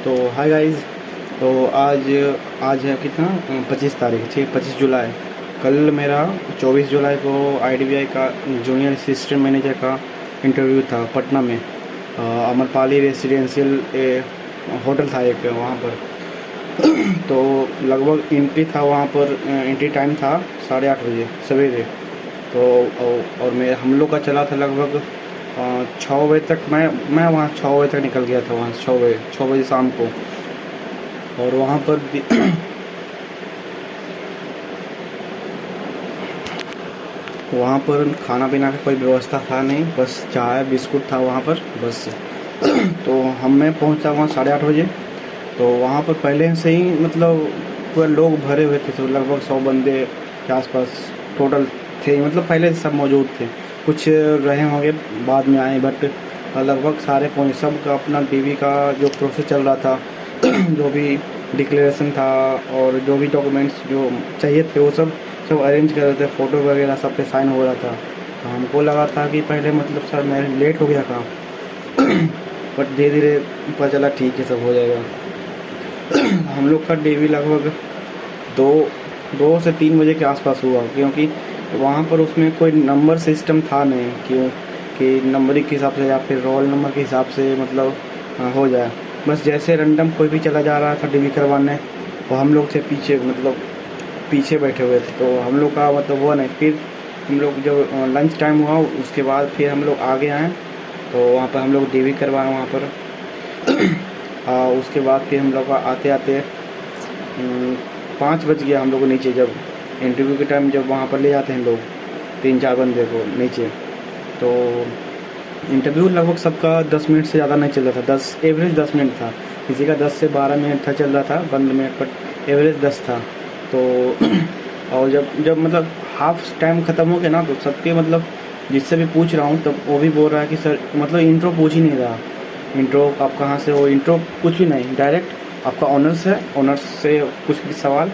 तो hi guys. तो आज आज है कितना 25 तारीख, ठीक 25 जुलाई। कल मेरा 24 जुलाई को IDBI का जूनियर असिस्टेंट मैनेजर का इंटरव्यू था पटना में। अमरपाली रेसिडेंशियल होटल था एक वहाँ पर। तो लगभग एंट्री था वहाँ पर, एंट्री टाइम था 8:30 बजे सवेरे। तो और मैं हम लोग का चला था लगभग 6 बजे तक। मैं वहाँ 6 बजे तक निकल गया था, वहाँ 6 बजे शाम को। और वहाँ पर वहाँ पर खाना पीना का कोई व्यवस्था था नहीं, बस चाय बिस्कुट था वहाँ पर बस। तो मैं पहुँचा वहाँ 8:30 बजे। तो वहाँ पर पहले से ही मतलब पूरे लोग भरे हुए थे, तो लगभग 100 बंदे के आसपास टोटल थे। मतलब पहले से सब मौजूद थे, कुछ रहे होंगे बाद में आए, बट लगभग सारे पहुँचे। सब का अपना DV का जो प्रोसेस चल रहा था, जो भी डिक्लेरेशन था और जो भी डॉक्यूमेंट्स जो चाहिए थे वो सब अरेंज कर रहे थे। फ़ोटो वगैरह सब पे साइन हो रहा था। तो हमको लगा था कि पहले मतलब सर मैं लेट हो गया था, बट धीरे धीरे पता चला ठीक है सब हो जाएगा। हम लोग का DV लगभग 2 से 3 बजे के आसपास हुआ, क्योंकि वहाँ पर उसमें कोई नंबर सिस्टम था नहीं कि नंबरिंग के हिसाब से या फिर रोल नंबर के हिसाब से मतलब हो जाए। बस जैसे रैंडम कोई भी चला जा रहा था DV करवाने, और हम लोग थे पीछे, मतलब पीछे बैठे हुए थे। तो हम लोग का मतलब हुआ नहीं। फिर हम लोग जब लंच टाइम हुआ उसके बाद फिर हम लोग आगे आए, तो वहाँ पर हम लोग DV करवाए वहाँ पर। उसके बाद फिर हम लोग का आते आते 5 बज गया हम लोग को नीचे। जब इंटरव्यू के टाइम जब वहाँ पर ले जाते हैं लोग 3-4 बंदे को नीचे, तो इंटरव्यू लगभग सबका 10 मिनट से ज़्यादा नहीं चल रहा था। एवरेज 10 मिनट था, किसी का 10 से 12 मिनट था चल रहा था, 15 मिनट, बट एवरेज 10 था। तो और जब मतलब हाफ टाइम ख़त्म हो गया ना, तो सबके मतलब जिससे भी पूछ रहा हूँ तब वो भी बोल रहा है कि सर मतलब इंट्रो पूछ ही नहीं रहा। इंट्रो आप कहाँ से हो, इंट्रो कुछ भी नहीं, डायरेक्ट आपका ऑनर्स है, ऑनर्स से कुछ भी सवाल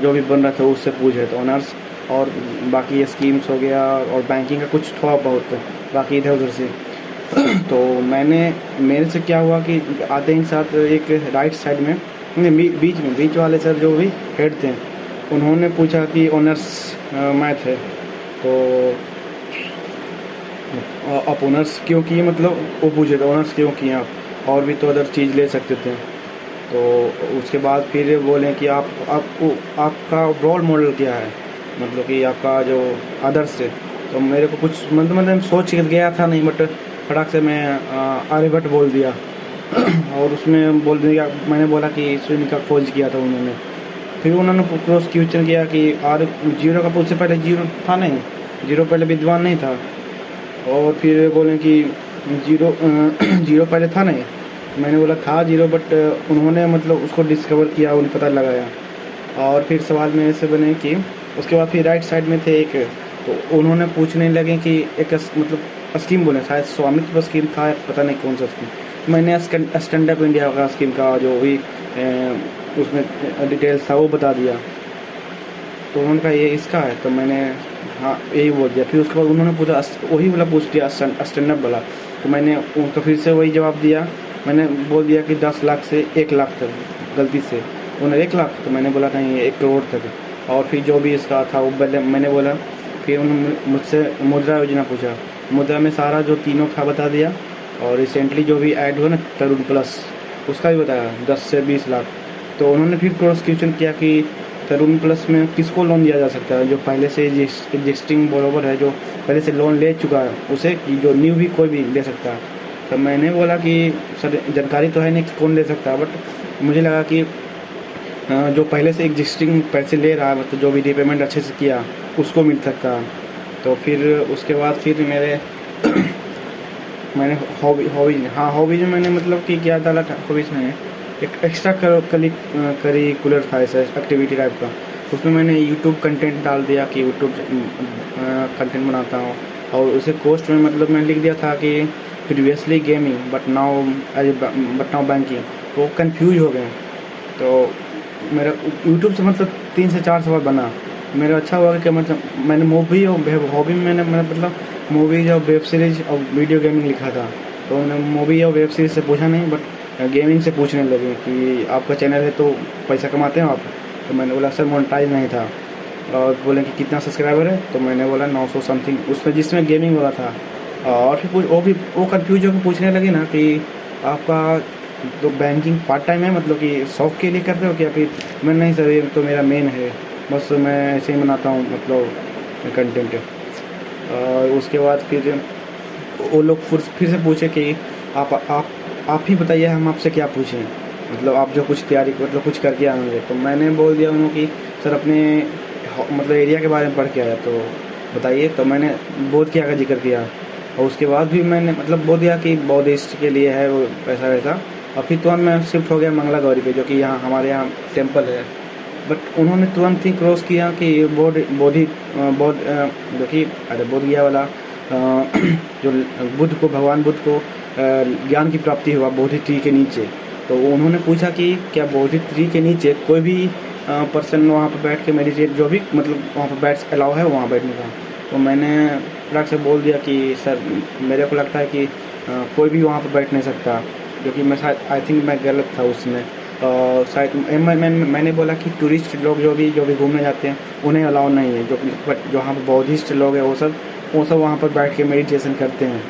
जो भी बन रहा था उससे पूछ रहे थे ऑनर्स। और बाकी स्कीम्स हो गया और बैंकिंग का कुछ थोड़ा बहुत, बाकी इधर उधर से। तो मेरे से क्या हुआ कि आते ही साथ एक राइट साइड में बीच वाले सर जो भी हेड थे, उन्होंने पूछा कि ऑनर्स मैथ है, तो आप ऑनर्स क्यों किए, मतलब वो पूछे थे ऑनर्स क्यों किए आप, और भी तो अदर चीज़ ले सकते थे। तो उसके बाद फिर बोले कि आपका रोल मॉडल क्या है, मतलब कि आपका जो आदर्श है। तो मेरे को कुछ मतलब सोच के गया था नहीं, बट फटाक से मैं आर्यभट्ट बोल दिया। और उसमें बोल दिया, मैंने बोला कि शून्य का खोज किया था उन्होंने। फिर उन्होंने क्रॉस क्वेश्चन किया कि जीरो का, उससे पहले जीरो था नहीं, जीरो पहले विद्वान नहीं था। और फिर बोले कि जीरो पहले था नहीं, मैंने बोला था जीरो, बट उन्होंने मतलब उसको डिस्कवर किया, उन्हें पता लगाया। और फिर सवाल मेरे से बने कि उसके बाद फिर राइट साइड में थे एक, तो उन्होंने पूछने लगे कि एक मतलब स्कीम बोले, शायद स्वामित्व स्कीम था, पता नहीं कौन सा स्कीम। मैंने स्टैंड अप इंडिया का स्कीम का जो भी उसमें डिटेल्स था वो बता दिया। तो उन्होंने कहा ये इसका है, तो मैंने हाँ यही बोल दिया। फिर उसके बाद उन्होंने पूरा वही वाला पूछ दिया, स्टैंड अप वाला। तो मैंने उनको फिर से वही जवाब दिया। मैंने बोल दिया कि 10 लाख से 1 लाख तक, गलती से उन्होंने 1 लाख, तो मैंने बोला नहीं 1 करोड़ तक। और फिर जो भी इसका था वो मैंने बोला। फिर उन्होंने मुझसे मुद्रा योजना पूछा, मुद्रा में सारा जो तीनों था बता दिया। और रिसेंटली जो भी ऐड हुआ ना तरुण प्लस, उसका भी बताया 10 से 20 लाख। तो उन्होंने फिर क्रॉस क्वेश्चन किया कि तरुण प्लस में किसको लोन दिया जा सकता है, जो पहले से एग्जिस्टिंग बरोबर है, जो पहले से लोन ले चुका है उसे, कि जो न्यू भी कोई भी ले सकता है। तो मैंने बोला कि सर जानकारी तो है नहीं कि कौन ले सकता है, बट मुझे लगा कि जो पहले से एग्जिस्टिंग पैसे ले रहा है, मतलब जो भी रीपेमेंट अच्छे से किया उसको मिल सकता है। तो फिर उसके बाद फिर मैंने हॉबीज में मैंने मतलब कि क्या डाला था, हॉबीज में एक एक्स्ट्रा करिकुलर था ऐसा एक्टिविटी टाइप का। उसमें मैंने यूट्यूब कंटेंट डाल दिया कि यूट्यूब कंटेंट बनाता हूँ। और उसे पोस्ट में मतलब मैंने लिख दिया था कि previously gaming but now banking. तो वो कन्फ्यूज हो गए। तो मेरा यूट्यूब से मतलब 3 से 4 सवाल बना। मेरा अच्छा हुआ कि मतलब मैंने मूवी और हॉबी में मैंने मतलब मूवीज और वेब सीरीज और वीडियो गेमिंग लिखा था। तो मैंने मूवी और वेब सीरीज से पूछा नहीं, बट गेमिंग से पूछने लगे कि आपका चैनल है तो पैसा कमाते हैं आप? तो मैंने बोला सर मोनेटाइज नहीं था। और बोले कि कितना सब्सक्राइबर है? तो मैंने बोला 900 समथिंग, उसमें जिसमें गेमिंग वाला था। और फिर वो कन्फ्यूज होकर पूछने लगे ना कि आपका तो बैंकिंग पार्ट टाइम है, मतलब कि शौक के लिए करते हो क्या? फिर मैं नहीं सर ये तो मेरा मेन है, बस मैं ऐसे ही बनाता हूँ मतलब कंटेंट। और उसके बाद फिर वो लोग फिर से पूछे कि आप ही बताइए हम आपसे क्या पूछें, मतलब आप जो कुछ तैयारी मतलब कुछ करके आए होंगे। तो मैंने बोल दिया उन्होंने कि सर अपने मतलब एरिया के बारे में पढ़ के आया, तो बताइए। तो मैंने बोध गया का जिक्र किया और उसके बाद भी मैंने मतलब बोध गया कि बौद्धिस्ट के लिए है वो ऐसा वैसा। और फिर तुरंत मैं शिफ्ट हो गया मंगला गौरी पे, जो कि यहाँ हमारे यहाँ टेम्पल है। बट उन्होंने तुरंत ही क्रॉस किया कि बौद्ध जो कि अरे बोध गया वाला जो भगवान बुद्ध को ज्ञान की प्राप्ति हुआ बोधि ट्री के नीचे। तो उन्होंने पूछा कि क्या बोधि ट्री के नीचे कोई भी पर्सन वहाँ पर बैठ के मेडिटेट, जो भी मतलब वहाँ पर बैठ अलाउ है वहाँ बैठने का? तो मैंने फटाक से बोल दिया कि सर मेरे को लगता है कि कोई भी वहाँ पर बैठ नहीं सकता, जो कि मैं शायद आई थिंक मैं गलत था उसमें। शायद मैंने बोला कि टूरिस्ट लोग जो भी घूमने जाते हैं उन्हें अलाउ नहीं है, बट जो वहाँ पर बौद्धिस्ट लोग हैं वो सब वहाँ पर बैठ के मेडिटेशन करते हैं।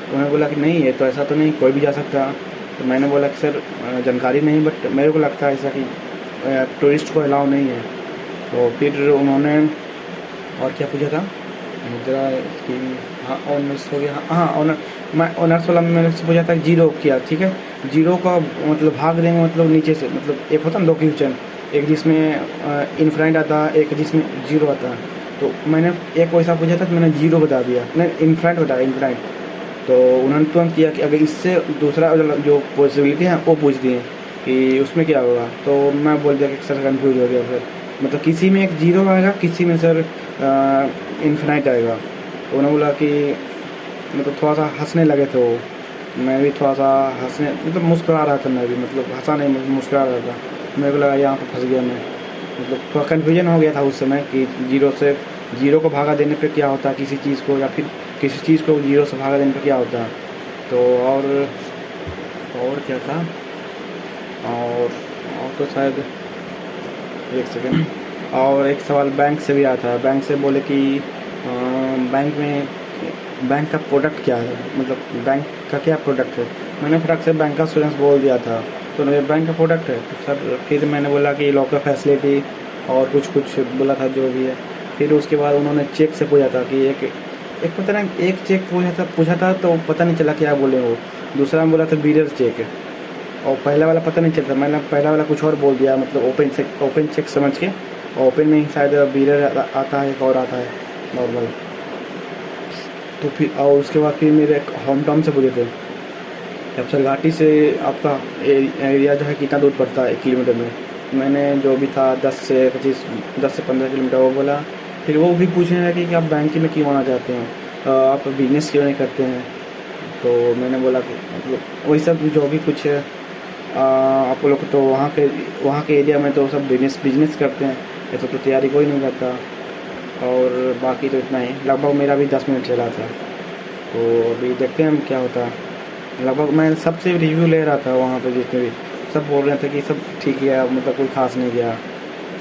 तो उन्होंने बोला कि नहीं ये तो ऐसा तो नहीं, कोई भी जा सकता। तो मैंने बोला कि सर जानकारी नहीं, बट मेरे को लगता है ऐसा कि टूरिस्ट को अलाउ नहीं है। तो फिर उन्होंने और क्या पूछा था मुद्रा स्कीम? हाँ ऑनर्स हो गया। हाँ ऑनर्स वाला मैंने से पूछा था जीरो क्या, ठीक है। जीरो का मतलब भाग देंगे मतलब नीचे से, मतलब एक होता है 2 क्वेश्चन, एक जिसमें इनफाइनाइट आता है, एक जिसमें जीरो आता है। तो मैंने एक वैसा पूछा था तो मैंने जीरो बता दिया, नहीं इनफाइनाइट बताया इनफाइनाइट। तो उन्होंने तुरंत किया कि अगर इससे दूसरा जो पॉसिबिलिटी है वो पूछ दिए कि उसमें क्या होगा। तो मैं बोल दिया कि सर कन्फ्यूज हो गया, फिर मतलब किसी में एक जीरो आएगा, किसी में सर इन्फिनाइट आएगा। तो उन्होंने बोला कि मतलब थोड़ा सा हंसने लगे थे वो, मैं भी थोड़ा सा हंसने मतलब मुस्कुरा रहा था, मैं भी मतलब हंसा नहीं मुस्कुरा रहा था। मेरे को लगा यहाँ पर फंस गया मैं, मतलब थोड़ा कन्फ्यूजन हो गया था उस समय कि जीरो को भागा देने पे क्या होता है किसी चीज़ को, या फिर किसी चीज़ को जीरो से भागा देने पे क्या होता है। तो और क्या था, और तो शायद एक सेकेंड, और एक सवाल बैंक से भी आया था। बैंक से बोले कि बैंक का प्रोडक्ट क्या है, मतलब बैंक का क्या प्रोडक्ट है। मैंने फटाक से बैंक का इंश्योरेंस बोल दिया था, तो बैंक का प्रोडक्ट है। तो सर फिर मैंने बोला कि लॉकर फैसिलिटी और कुछ बोला था जो भी है। फिर उसके बाद उन्होंने चेक से पूछा था कि एक पता नहीं एक चेक पूछा था तो पता नहीं चला क्या बोले वो। दूसरा में बोला था बीरर चेक, और पहला वाला पता नहीं चलता, मैंने पहला वाला कुछ और बोल दिया, मतलब ओपन चेक समझ के। ओपन में ही शायद बीरर आता है, एक और आता है नॉर्मल। तो फिर और उसके बाद फिर मेरे होम टाउन से पूछे थे अब सरघाटी से आपका एरिया जो है कितना दूर पड़ता है 1 किलोमीटर में। मैंने जो भी था 10 से 15 किलोमीटर वो बोला। फिर वो भी पूछने लगे कि आप बैंकिंग में क्यों आना चाहते हैं, आप बिजनेस क्यों नहीं करते हैं। तो मैंने बोला कि मतलब वही सब जो भी कुछ आप लोग तो वहाँ के एरिया में तो सब बिजनेस करते हैं, ऐसा तो तैयारी कोई नहीं करता। और बाकी तो इतना ही, लगभग मेरा भी 10 मिनट चला था। तो अभी देखते हैं हम क्या होता है। लगभग मैं सबसे रिव्यू ले रहा था वहाँ पे, जितने भी सब बोल रहे थे कि सब ठीक गया, मतलब कोई खास नहीं गया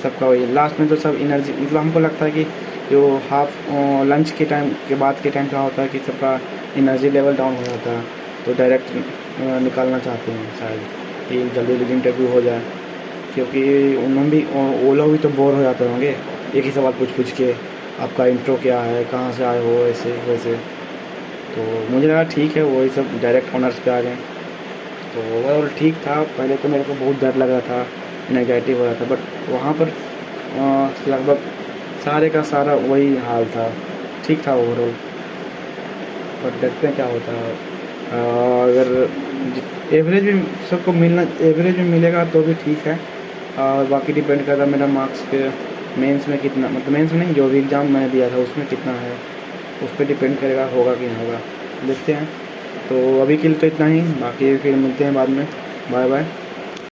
सबका। वही लास्ट में तो सब एनर्जी, मतलब हमको लगता है कि जो लंच के टाइम के बाद के टाइम क्या होता है कि सबका एनर्जी लेवल डाउन हो जाता है, तो डायरेक्ट निकालना चाहते हैं शायद कि जल्दी इंटरव्यू हो जाए। क्योंकि उन्होंने भी वो लोग भी तो बोर हो जाते होंगे एक ही सवाल पूछ के, आपका इंट्रो क्या है, कहाँ से आए हो, ऐसे वैसे। तो मुझे लगा ठीक है, वही सब डायरेक्ट ऑनर्स पे आ गए। तो ओवरऑल ठीक था। पहले तो मेरे को बहुत डर लग रहा था, नेगेटिव हो रहा था, बट वहाँ पर लगभग सारे का सारा वही हाल था, ठीक था ओवरऑल। बट देखते हैं क्या होता है। अगर एवरेज भी सबको एवरेज में मिलेगा तो भी ठीक है, और बाकी डिपेंड करता मेरा मार्क्स पे, मेंस में कितना, मतलब मेंस में नहीं जो भी एग्ज़ाम मैंने दिया था उसमें कितना है, उस पर डिपेंड करेगा होगा कि नहीं होगा, देखते हैं। तो अभी के लिए तो इतना ही, बाकी फिर मिलते हैं बाद में। Bye bye.